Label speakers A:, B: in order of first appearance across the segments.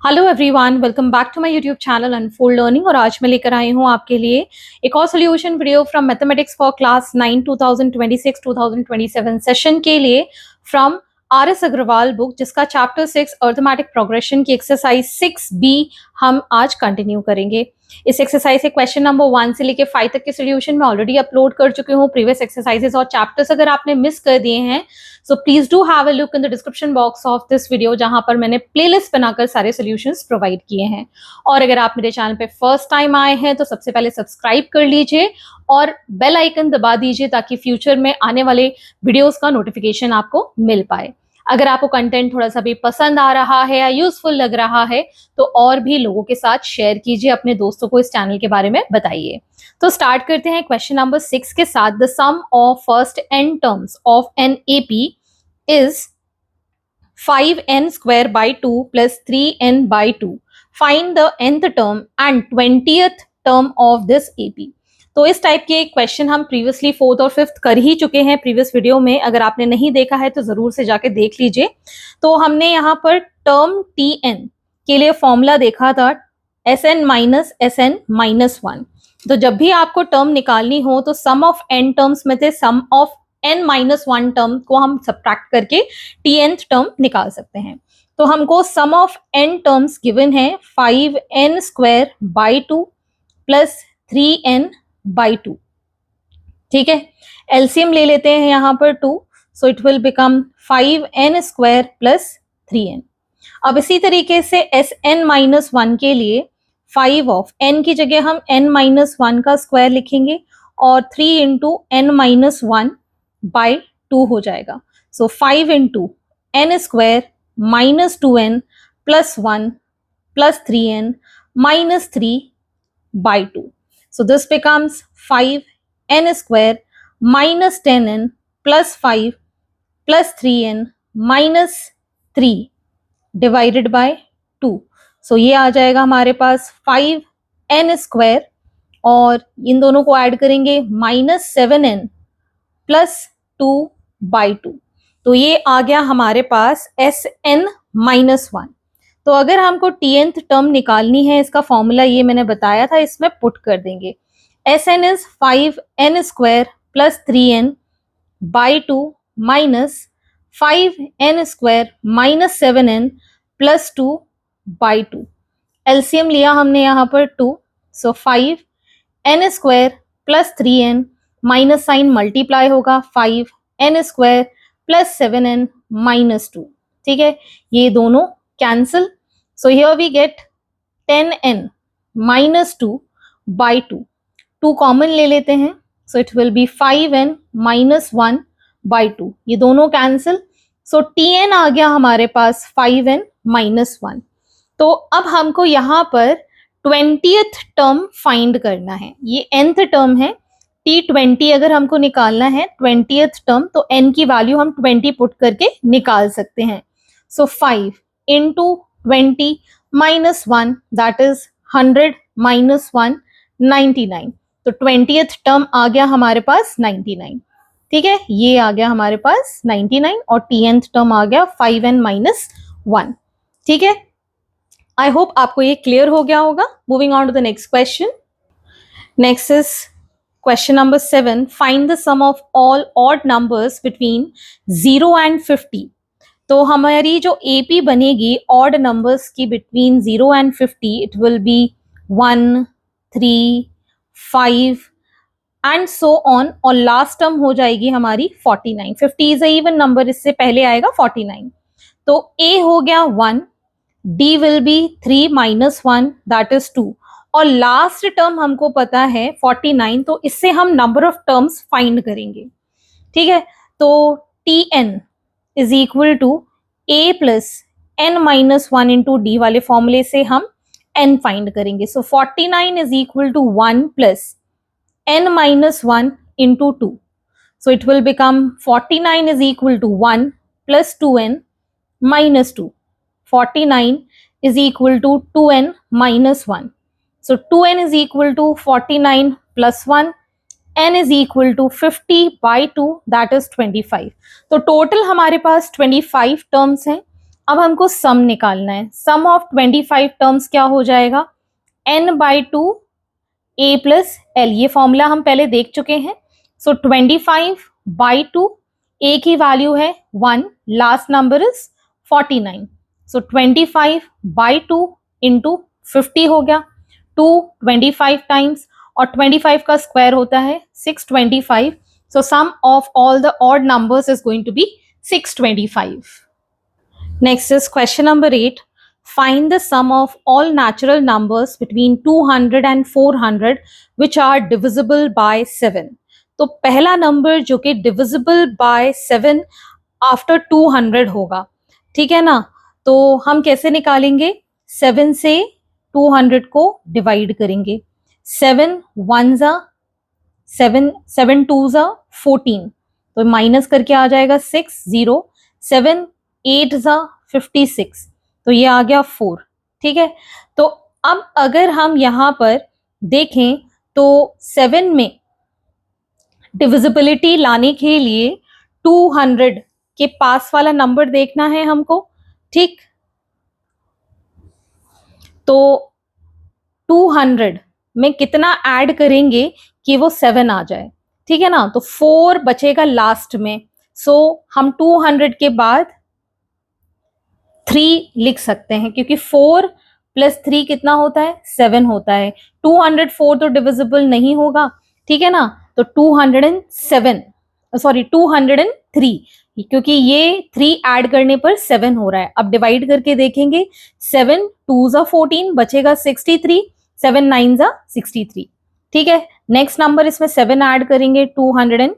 A: Hello everyone, welcome back to my YouTube channel unfold learning. और आज मैं लेकर आई हूँ आपके लिए एक और solution video from mathematics for class 9 2026-2027 session के लिए फ्रॉम आर.एस. अग्रवाल बुक, जिसका चैप्टर 6 अर्थमेटिक प्रोग्रेशन की एक्सरसाइज 6B हम आज कंटिन्यू करेंगे। इस एक्सरसाइज से क्वेश्चन नंबर 1 से लेकर 5 तक के सोल्यूशन मैं ऑलरेडी अपलोड कर चुकी हूँ। प्रीवियस एक्सरसाइजेस और चैप्टर्स अगर आपने मिस कर दिए हैं so please do have a look in the description box of this video, जहां पर मैंने प्लेलिस्ट बनाकर सारे सॉल्यूशंस प्रोवाइड किए हैं। और अगर आप मेरे चैनल पे फर्स्ट टाइम आए हैं तो सबसे पहले सब्सक्राइब कर लीजिए और बेल आइकन दबा दीजिए ताकि फ्यूचर में आने वाले वीडियोस का नोटिफिकेशन आपको मिल पाए। अगर आपको कंटेंट थोड़ा सा भी पसंद आ रहा है या यूजफुल लग रहा है तो और भी लोगों के साथ शेयर कीजिए, अपने दोस्तों को इस चैनल के बारे में बताइए। तो स्टार्ट करते हैं क्वेश्चन नंबर 6 के साथ। The sum of first n terms of an AP is 5n square by 2 plus 3n by 2. Find the nth term and 20th term of this AP. तो इस टाइप के क्वेश्चन हम previously 4th और 5th कर ही चुके हैं previous video में। अगर आपने नहीं देखा है तो जरूर से जाके देख लीजिए। तो हमने यहाँ पर टर्म Tn के लिए फॉर्मूला देखा था Sn माइनस Sn माइनस 1। तो जब भी आपको टर्म निकालनी हो तो सम ऑफ n टर्म्स में से सम ऑफ n-1 टर्म को हम सब्ट्रैक्ट करके tnth टर्म निकाल सकते हैं। तो हमको सम ऑफ n टर्म्स गिवन है 5n square by 2 plus 3n by 2। ठीक है, एलसीएम ले लेते हैं यहाँ पर 2, so it will become 5n square plus 3n। अब इसी तरीके से Sn-1 के लिए 5 ऑफ n की जगह हम n-1 का स्क्वायर लिखेंगे और 3 इंटू n-1 बाय 2 हो जाएगा। So 5 into n square minus 2n plus 1 plus 3n minus 3 by 2। So this becomes 5n square minus 10n plus 5 plus 3n minus 3 divided by 2। So ये आ जाएगा हमारे पास 5n स्क्वायर और इन दोनों को ऐड करेंगे माइनस 7n प्लस 2 बाई 2। तो ये आ गया हमारे पास Sn-1। तो अगर हमको tnth टर्म निकालनी है, इसका फॉर्मूला ये मैंने बताया था, इसमें पुट कर देंगे। Sn is 5n square plus 3n by 2 minus 5n square minus 7n plus 2 by 2। LCM लिया हमने यहाँ पर 2, so 5n square plus 3n minus sign multiply होगा 5n square plus 7n minus 2। ठीक है, ये दोनों cancel. So here we get 10n minus 2 by 2। 2 common ले लेते हैं, so it will be 5n minus 1 by 2। ये दोनों कैंसिल। सो tn आ गया हमारे पास 5n माइनस 1। तो अब हमको यहाँ पर 20th टर्म फाइंड करना है। ये nth टर्म है, T20 अगर हमको निकालना है 20th टर्म, तो n की वैल्यू हम 20 पुट करके निकाल सकते हैं। सो 5 into 20 minus 1 that is 100 minus 1 99। तो 20th टर्म आ गया हमारे पास 99। ठीक है, ये आ गया हमारे पास 99 और tnth टर्म आ गया 5n माइनस 1। ठीक है, आई होप आपको ये क्लियर हो गया होगा। Moving on to the next question. Next is question number 7। Find the sum of all odd numbers between 0 and 50। तो हमारी जो एपी बनेगी ऑड नंबर्स की between 0 and 50, it will be 1, 3, 5 and so on, और last term हो जाएगी हमारी 49। 50 is a even number, इससे पहले आएगा 49। तो ए हो गया 1, D will be 3 minus 1 that is 2, और लास्ट टर्म हमको पता है 49, तो इससे हम नंबर ऑफ टर्म्स फाइंड करेंगे। ठीक है, तो tn is equal to a plus n minus 1 into d वाले फॉर्मूले से हम n फाइंड करेंगे। So 49 is equal to 1 plus n minus 1 into 2। So it will become 49 is equal to 1 plus 2n minus 2। 49 is equal to 2n minus 1. So 2n is equal to 49 plus 1, n is equal to 50 by 2 that is 25. तो total हमारे पास 25 terms हैं। अब हमको सम निकालना है। सम of 25 terms क्या हो जाएगा, n/2 a प्लस l। ये फॉर्मूला हम पहले देख चुके हैं। सो 25/2, a की वैल्यू है 1, last number is 49। So 25/2 into 50 हो गया, 2 25 टाइम्स, और 25 का स्क्वायर होता है 625। So sum of all the odd numbers is going to be 625। Next is question number 8. Find the sum of all natural numbers between 200 and 400 which are divisible by 7. तो पहला number जो कि divisible by 7 after 200 होगा, ठीक है ना। तो हम कैसे निकालेंगे, 7 से 200 को डिवाइड करेंगे। 7 1 जा 7, 7 2 जा 14, तो माइनस करके आ जाएगा 6 0, 7 8 जा 56, तो ये आ गया 4, ठीक है। तो अब अगर हम यहाँ पर देखें तो 7 में डिविजिबिलिटी लाने के लिए 200 के पास वाला नंबर देखना है हमको, ठीक। तो 200 में कितना ऐड करेंगे कि वो 7 आ जाए, ठीक है ना। तो 4 बचेगा लास्ट में। सो हम 200 के बाद 3 लिख सकते हैं, क्योंकि 4 प्लस 3 कितना होता है, 7 होता है। 204 तो डिविजिबल नहीं होगा, ठीक है ना। तो 203, क्योंकि ये 3 ऐड करने पर 7 हो रहा है। अब डिवाइड करके देखेंगे, 7 2 जा 14, बचेगा 63, 7 9 जा 63, ठीक है। नेक्स्ट नंबर इसमें 7 ऐड करेंगे 210,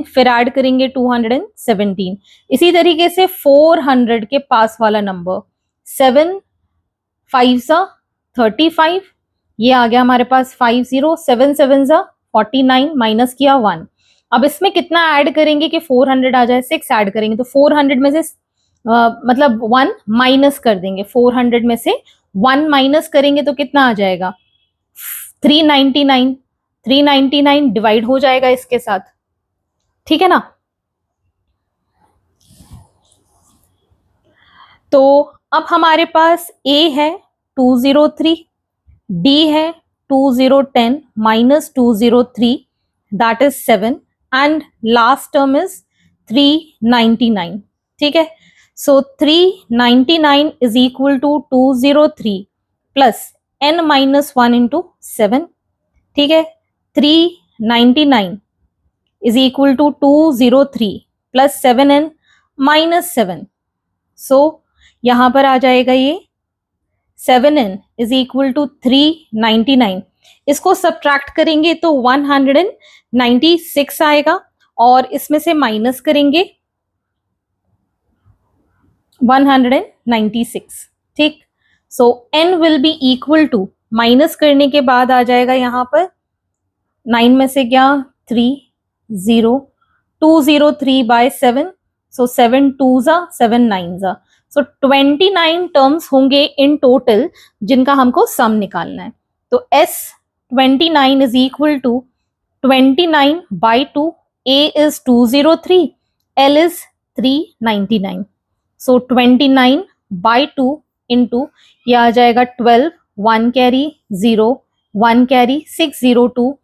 A: फिर ऐड करेंगे 217। इसी तरीके से 400 के पास वाला नंबर 7 5 जा 35, ये आ गया हमारे पास 50, 7 7 जा 49, माइनस किया 1। अब इसमें कितना ऐड करेंगे कि 400 आ जाए, 6 ऐड करेंगे। तो 400 में से मतलब 1 माइनस कर देंगे, 400 में से 1 माइनस करेंगे तो कितना आ जाएगा, 399। 399 डिवाइड हो जाएगा इसके साथ, ठीक है ना। तो अब हमारे पास a है 203, d है 2010 minus 203, that is 7, and last term is 399, ठीक है। So 399 is equal to 203 plus n minus 1 into 7, ठीक है। 399 is equal to 203 plus 7n minus 7. So यहां पर आ जाएगा ये 7n is equal to 399. इसको सब्ट्रैक्ट करेंगे तो 196 आएगा, और इसमें से माइनस करेंगे 196, ठीक। सो n will be equal to, minus करने के बाद आ जाएगा यहां पर 9 में से क्या 3 0, 203/7, सो 7 2 जा 7 9 जा, सो 29 टर्म्स होंगे इन टोटल जिनका हमको सम निकालना है। तो S29 is equal to 29/2, A is 203, L is 399, so 29/2 into ये आ जाएगा 12, 1 कैरी 0, 1 कैरी 602,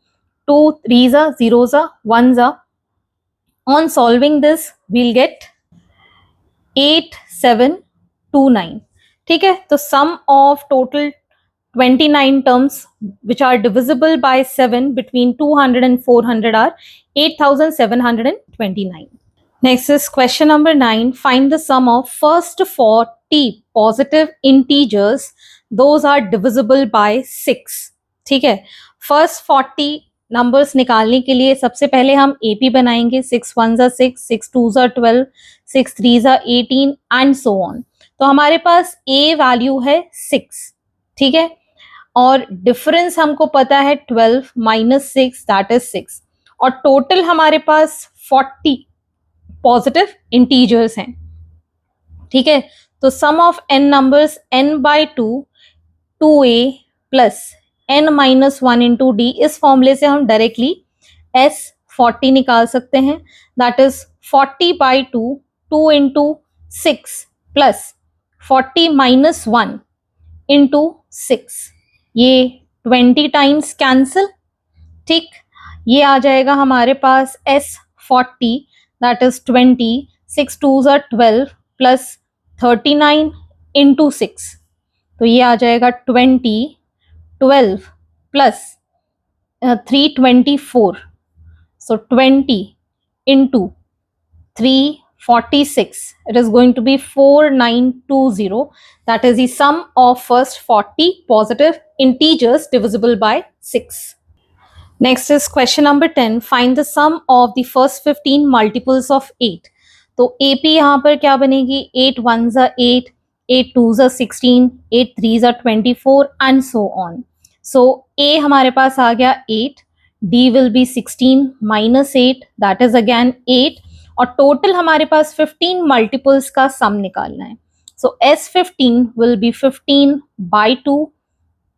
A: 2 3 जा 0 जा 1 जा। On solving this we'll get 8729, ठीक है। तो sum of total 29 terms which are divisible by 7 between 200 and 400 are 8729. Next is question number 9. Find the sum of first 40 positive integers, those are divisible by 6, ठीक है। first 40 numbers निकालने के लिए सबसे पहले हम AP बनाएंगे, 6 1 जा 6, 6 2 जा 12, 6 3 जा 18 एंड सो ऑन। तो हमारे पास A वैल्यू है 6, ठीक है, और डिफरेंस हमको पता है 12 माइनस 6 दैट इज 6, और टोटल हमारे पास 40 पॉजिटिव इंटीजर्स हैं, ठीक है। तो sum of n numbers n/2 2a plus n minus 1 into D, इस फॉर्मूले से हम डायरेक्टली S40 निकाल सकते हैं, दैट इज 40/2, 2 इंटू 6 प्लस 40 माइनस 1 इंटू 6, ये 20 टाइम्स कैंसिल। ठीक, ये आ जाएगा हमारे पास S40 that is 20, 6 2s are 12 plus 39 into 6, तो ये आ जाएगा 20, 12 plus 324, so 20 into 346, it is going to be 4920, that is the sum of first 40 positive integers divisible by 6. Next is question number 10, find the sum of the first 15 multiples of 8. तो AP यहाँ पर क्या बनेगी, 8 1s are 8, 8 2s are 16, 8 3s are 24 and so on. So A हमारे पास आ गया 8, D will be 16 minus 8 that is again 8, और total हमारे पास 15 multiples का सम निकालना है. So S15 will be 15 by 2,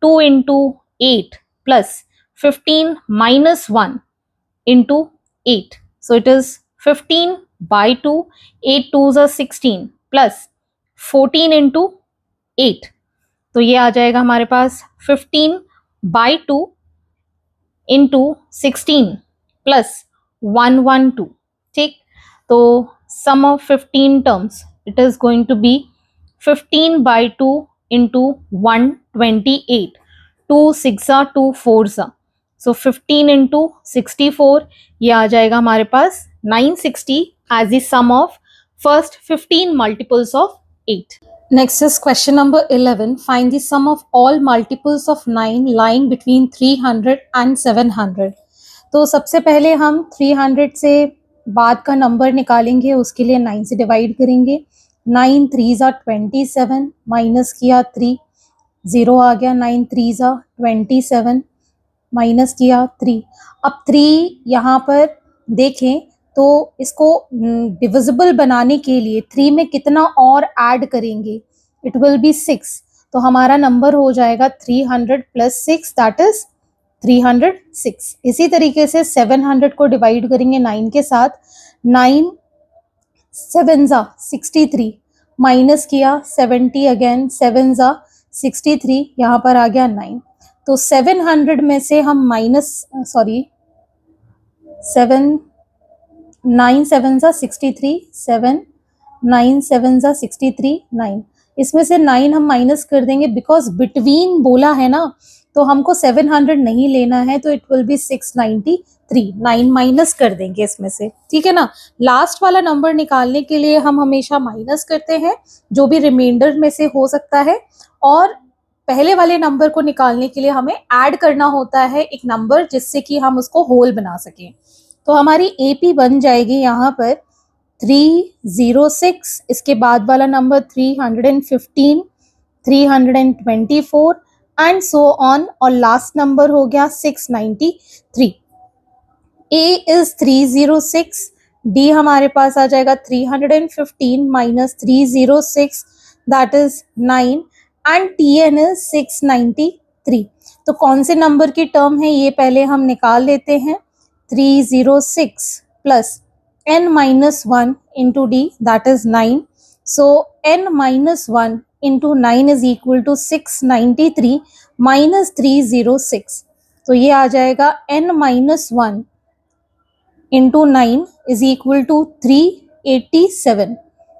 A: 2 into 8 plus 15 minus 1 into 8. So it is 15 by 2, 8 2s are 16 plus 14 into 8. तो ये आ जाएगा हमारे पास 15 by 2 into 16 plus 112. ठीक, तो sum of 15 terms, it is going to be 15 by 2 into 128. 2 6 are 2 4s are, so 15 into 64, ये आ जाएगा हमारे पास 960 as the sum of first 15 multiples of 8. Next is question number 11, find the sum of all multiples of 9 lying between 300 and 700. तो सबसे पहले हम 300 से बाद का नंबर निकालेंगे, उसके लिए 9 से डिवाइड करेंगे. 9 3s are 27 माइनस किया 3, 0 आ गया. 9 3s are 27 माइनस किया 3. अब 3 यहाँ पर देखें तो इसको डिविजिबल बनाने के लिए 3 में कितना और ऐड करेंगे, इट विल बी 6. तो हमारा नंबर हो जाएगा 300 प्लस 6 दैट इज 306. इसी तरीके से 700 को डिवाइड करेंगे 9 के साथ. 9 7s are 63 माइनस किया 70 अगेन 7s are 63, यहाँ पर आ गया 9. तो 700 में से हम minus 9 7s are 63, 7 9 7s are 63 9, इसमें से 9 हम माइनस कर देंगे बिकॉज बिटवीन बोला है ना, तो हमको 700 नहीं लेना है, तो इट विल बी 693. 9 माइनस कर देंगे इसमें से, ठीक है ना. लास्ट वाला नंबर निकालने के लिए हम हमेशा माइनस करते हैं, जो भी रिमाइंडर में से हो सकता है, और पहले वाले नंबर को निकालने के लिए हमें ऐड करना होता है एक नंबर, जिससे कि हम उसको होल बना सकें. तो हमारी AP बन जाएगी यहाँ पर 306, इसके बाद वाला नंबर 315, 324 एंड सो ऑन, और लास्ट नंबर हो गया 693. A इज 306, D हमारे पास आ जाएगा 315 minus 306 that is 9, and TN is 693. तो कौन से नंबर की टर्म है ये पहले हम निकाल लेते हैं. 306 plus n minus 1 into D that is 9. So n minus 1 into 9 is equal to 693 minus 306. तो ये आ जाएगा n minus 1 into 9 is equal to 387.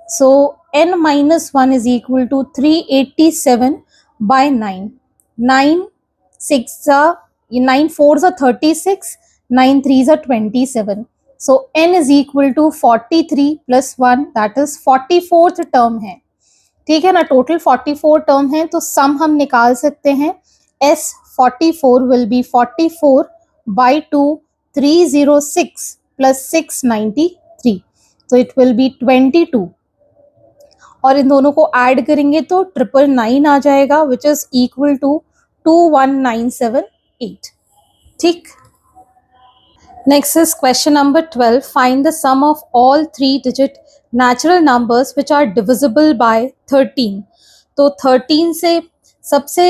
A: So n minus 1 is equal to 387 by 9. 9 4s are 36, 9 3s are 27. So n is equal to 43 plus 1 that is 44th term है, ठीक है ना. Total 44 term है, तो सम हम निकाल सकते हैं. S44 will be 44 by 2, 306 plus 693, so it will be 22. और इन दोनों को ऐड करेंगे तो 999 आ जाएगा, विच इज इक्वल टू 21978. ठीक. Next is question number 12. Find the sum of all 3-digit natural numbers which are divisible by 13. तो 13 से सबसे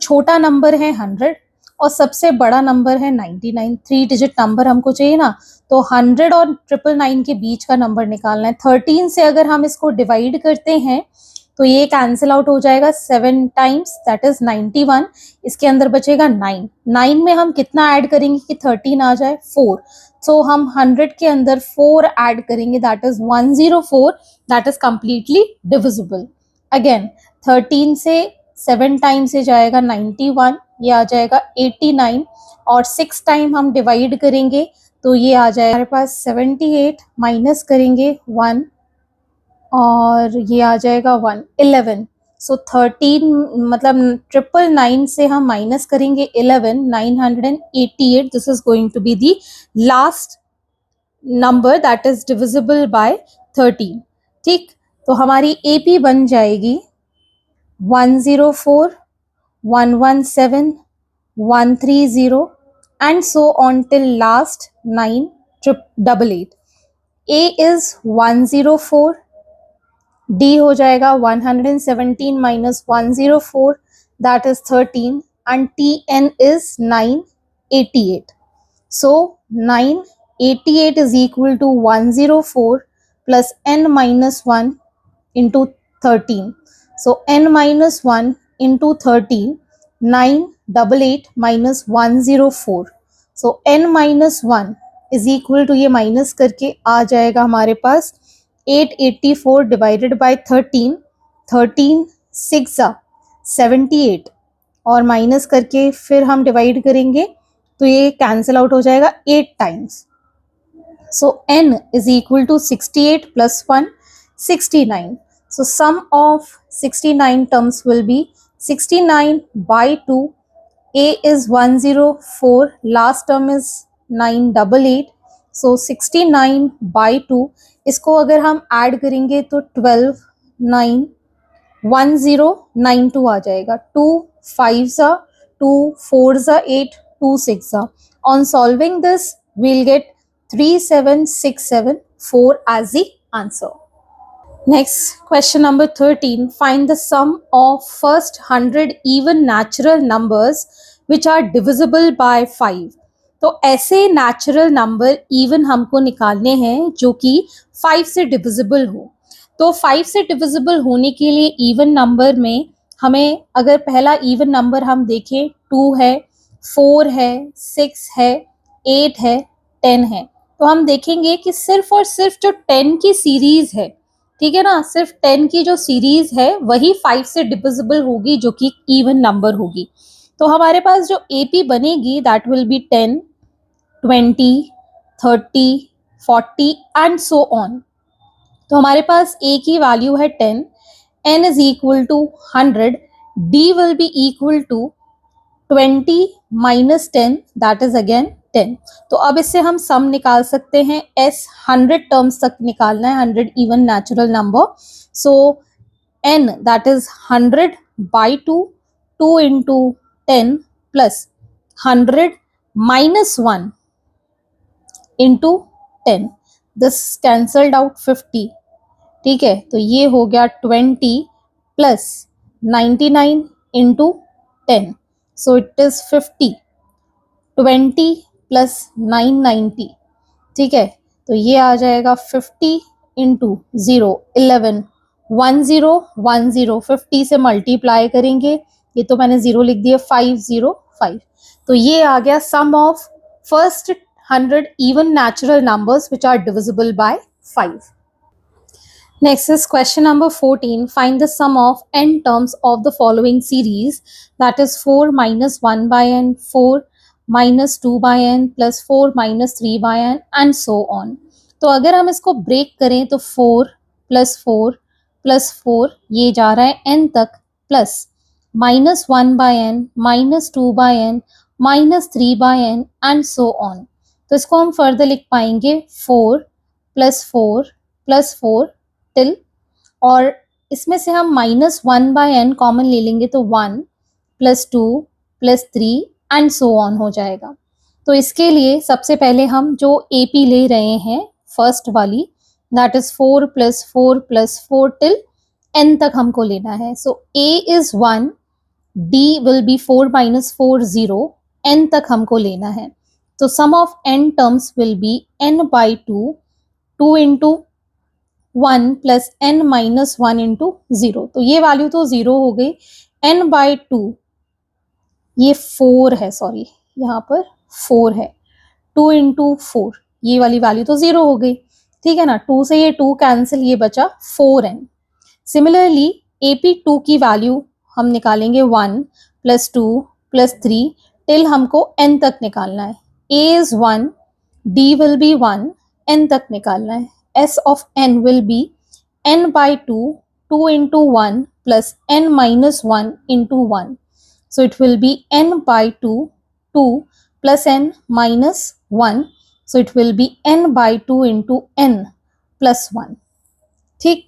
A: छोटा नंबर है 100, और सबसे बड़ा नंबर है 99, 3 डिजिट नंबर हमको चाहिए ना, तो 100 और 999 के बीच का नंबर निकालना है। 13 से अगर हम इसको डिवाइड करते हैं तो ये कैंसिल आउट हो जाएगा 7 टाइम्स, दैट इज 91। इसके अंदर बचेगा 9। 9 में हम कितना ऐड करेंगे कि 13 आ जाए? 4। सो हम 100 के अंदर 4 ऐड करेंगे, that is 104, that is completely divisible. Again 13 से 7 टाइम से जाएगा 91, ये आ जाएगा 89, और 6 टाइम हम डिवाइड करेंगे तो ये आ जाएगा हमारे पास 78, माइनस करेंगे 1 और ये आ जाएगा 1, 11। सो 13 मतलब 999 से हम माइनस करेंगे 11, 988, this is going to be the last number that is divisible by 13। ठीक, तो हमारी एपी बन जाएगी 104, 117, 130 and so on till last 988. A is 104, D हो जाएगा 117 minus 104, that is 13, and TN is 988. So 988 is equal to 104 plus n minus 1 into 13. So n minus 1 into 13, 988 minus 104. So n minus 1 is equal to, ये minus करके आ जाएगा हमारे पास 884 divided by 13, 13 6 78, और minus करके फिर हम डिवाइड करेंगे तो ये कैंसिल आउट हो जाएगा 8 times. So n is equal to 68 plus 1, 69. So sum of 69 terms will be 69 by 2. A is 104, last term is 988. So 69 by 2, इसको अगर हम ऐड करेंगे तो 12, 9, 1092 आ जाएगा। 2 5 2 4 8, 2 6 On solving this, we'll get 37674 as the answer. Next, question number 13. Find the sum of first 100 even natural numbers which are divisible by 5. तो ऐसे natural number even हमको निकालने हैं जो कि 5 से डिविजिबल हो। तो 5 से डिविजिबल होने के लिए इवन नंबर में हमें, अगर पहला इवन नंबर हम देखें 2 है, 4 है, 6 है, 8 है, 10 है, तो हम देखेंगे कि सिर्फ और सिर्फ जो 10 की सीरीज है, ठीक है ना, सिर्फ 10 की जो सीरीज है वही 5 से डिविजिबल होगी जो कि इवन नंबर होगी। तो हमारे पास जो एपी बनेगी that will be 10, 20, 30, 40 and so on. तो हमारे पास ए की वैल्यू है 10, n is equal to 100, d will be equal to 20 minus 10, that is again 10। तो अब इससे हम सम निकाल सकते हैं, s 100 टर्म्स तक निकालना है, 100 even natural number. So n that is 100 by 2, 2 into 10 plus 100 minus 1 into 10, this cancelled out 50। ठीक है, तो ये हो गया 20 plus 99 into 10, so it is 50, 20 plus 990। ठीक है, तो ये आ जाएगा 50 इंटू 0, 11, 1010, 50 से मल्टीप्लाई करेंगे, ये तो मैंने 0 लिख दिया, 505। तो ये आ गया सम of first 100 even natural numbers which are divisible by 5. Next is question number 14. Find the sum of n terms of the following series, that is 4 minus 1 by n, 4 minus 2 by n plus 4 minus 3 by n and so on. तो अगर हम इसको break करें तो 4 plus 4 plus 4 ये जा रहा है n तक, plus minus 1 by n, minus 2 by n, minus 3 by n and so on. तो इसको हम फर्दर लिख पाएंगे 4 प्लस 4 प्लस 4 टिल, और इसमें से हम माइनस 1 बाय n कॉमन ले लेंगे तो 1 plus 2 plus 3 and so on हो जाएगा। तो इसके लिए सबसे पहले हम जो एपी ले रहे हैं फर्स्ट वाली, that is 4 plus 4 plus 4 till n तक हमको लेना है। So a is 1, d will be 4 minus 4 0, n तक हमको लेना है। तो sum of n terms will be n by 2, 2 into 1 plus n minus 1 into 0। तो ये वैल्यू तो 0 हो गई। n बाई 2 ये 4 है, सॉरी यहाँ पर 4 है, 2 इंटू 4 ये वाली वैल्यू तो 0 हो गई, ठीक है ना। 2 से ये 2 कैंसिल, ये बचा 4n। सिमिलरली AP2 की वैल्यू हम निकालेंगे 1 प्लस 2 प्लस 3 टिल हमको n तक निकालना है। A is 1, D will be 1, n तक निकालना है। S of n will be n by 2, 2 into 1 plus n minus 1 into 1. So it will be n by 2, 2 plus n minus 1. So it will be n by 2 into n plus 1. ठीक,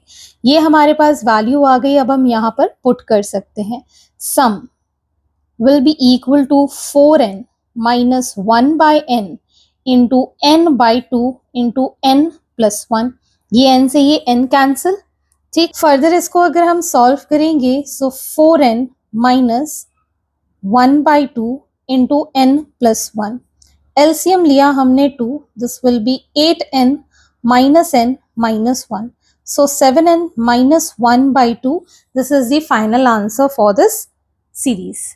A: ये हमारे पास value आ गई। अब हम यहाँ पर put कर सकते हैं। सम will be equal to 4n minus 1 by n into n by 2 into n plus 1। ये n से ये n कैंसिल, ठीक। फर्दर इसको अगर हम सॉल्व करेंगे सो 4n minus 1 by 2 into n plus 1। LCM लिया हमने 2, this will be 8n minus n minus 1। So 7n minus 1 by 2, this is the final answer for this series.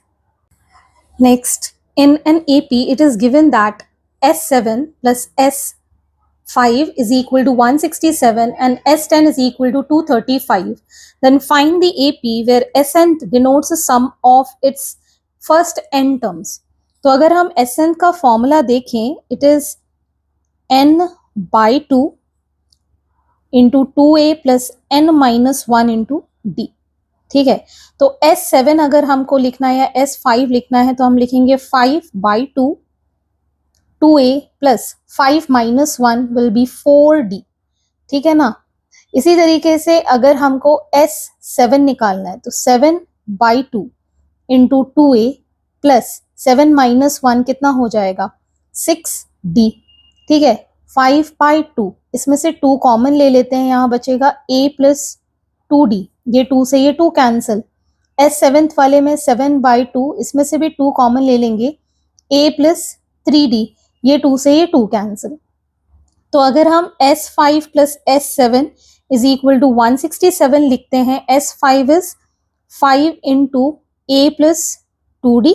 A: Next, in an AP, it is given that S7 plus S5 is equal to 167 and S10 is equal to 235. Then find the AP where Sn denotes the sum of its first n terms. तो अगर हम Sn का formula देखें, it is n by 2 into 2a plus n minus 1 into d, ठीक है। तो S7 अगर हमको लिखना है या S5 लिखना है तो हम लिखेंगे 5 by 2 2a plus 5 minus 1 will be 4d, ठीक है ना। इसी तरीके से अगर हमको S7 निकालना है तो 7 by 2 into 2a plus 7 minus 1 कितना हो जाएगा 6d, ठीक है। 5 by 2 इसमें से 2 कॉमन ले लेते हैं, यहाँ बचेगा a plus 2d, ये 2 से ये 2 कैंसिल। S7 वाले में 7 by 2 इसमें से भी 2 कॉमन ले लेंगे, a plus 3d, ये 2 से ये 2 कैंसिल। तो अगर हम S5 plus S7 is equal to 167 लिखते हैं, S5 is 5 into a plus 2d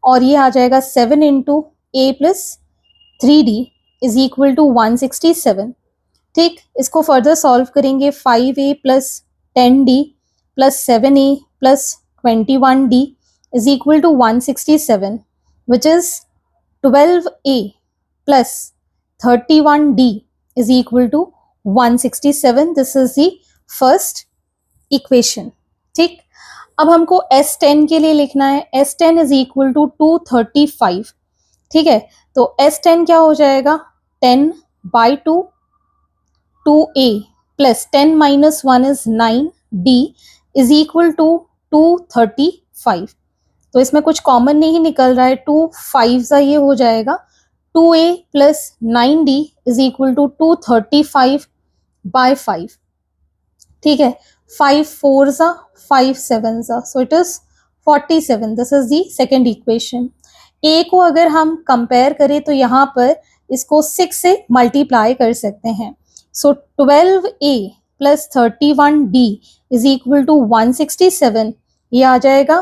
A: और ये आ जाएगा 7 into a plus 3d is equal to 167, ठीक। इसको फर्दर सॉल्व करेंगे, 5a plus 10d plus 7a plus 21d is equal to 167, which is 12a plus 31d is equal to 167. This is the first equation, ठीक। अब हमको S10 के लिए लिखना है, S10 is equal to 235, ठीक है। तो S10 क्या हो जाएगा 10 by 2 2a plus 10 minus 1 is 9d is equal to 235। तो इसमें कुछ कॉमन नहीं निकल रहा है, 2 5 सा ये हो जाएगा, 2a plus 9d is equal to 235 by 5, ठीक है। 5 4 सा 5 7 सा, so it is 47। This is the second equation। a को अगर हम कंपेयर करें तो यहाँ पर इसको 6 से मल्टीप्लाई कर सकते हैं। So 12a plus 31d is equal to 167, ये आ जाएगा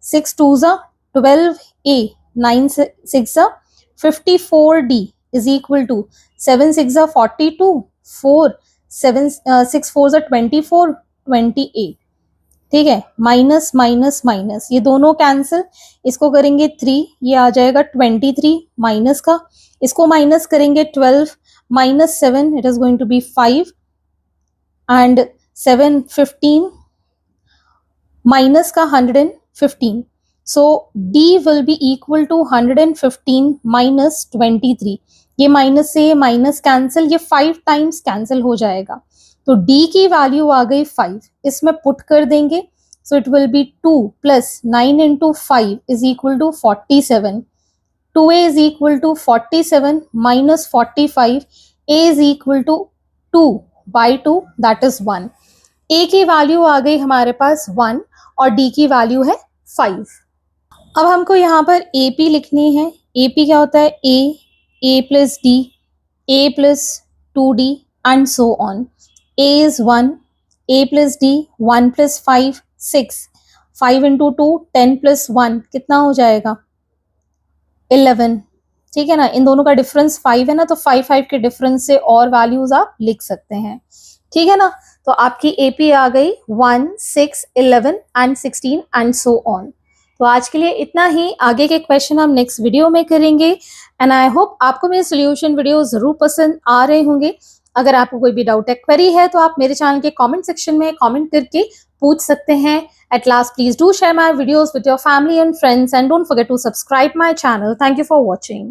A: 6 2 ज़ा 12a, 9 6 ज़ा 54d इज इक्वल टू 7 6 ज़ा 42, 4 7 6 4 ज़ा 24 28, ठीक है। माइनस माइनस माइनस ये दोनों कैंसिल, इसको करेंगे 3, ये आ जाएगा 23 माइनस का, इसको माइनस करेंगे 12 minus 7, it is going to be 5 and 7 15 minus का 115। So d will be equal to 115 minus 23, ये माइनस से ये माइनस कैंसिल, ये 5 टाइम्स कैंसिल हो जाएगा। तो d की वैल्यू आ गई 5, इसमें पुट कर देंगे। So it will be 2 plus 9 into 5 is equal to 47। 2a is equal to 47 minus 45, a is equal to 2 by 2, that is 1। a की वैल्यू आ गई हमारे पास 1 और d की वैल्यू है 5। अब हमको यहाँ पर AP लिखनी है। AP क्या होता है? A plus D, A plus 2D and so on. A is 1, A plus D 1 plus 5 6, 5 into 2 10 plus 1 कितना हो जाएगा? 11। ठीक है ना, इन दोनों का डिफरेंस 5 है ना, तो 5 के डिफरेंस से और वैल्यूज आप लिख सकते हैं। ठीक है ना, तो आपकी AP आ गई 1 6 11 एंड 16 एंड सो ऑन। तो आज के लिए इतना ही, आगे के क्वेश्चन हम नेक्स्ट वीडियो में करेंगे। एंड आई होप आपको मेरे सोल्यूशन वीडियो जरूर पसंद आ रहे होंगे। अगर आपको कोई भी डाउट है, क्वेरी है, तो आप मेरे चैनल के कमेंट सेक्शन में कमेंट करके पूछ सकते हैं। At last, please do share my videos with your family and friends, and don't forget to subscribe my channel. Thank you for watching.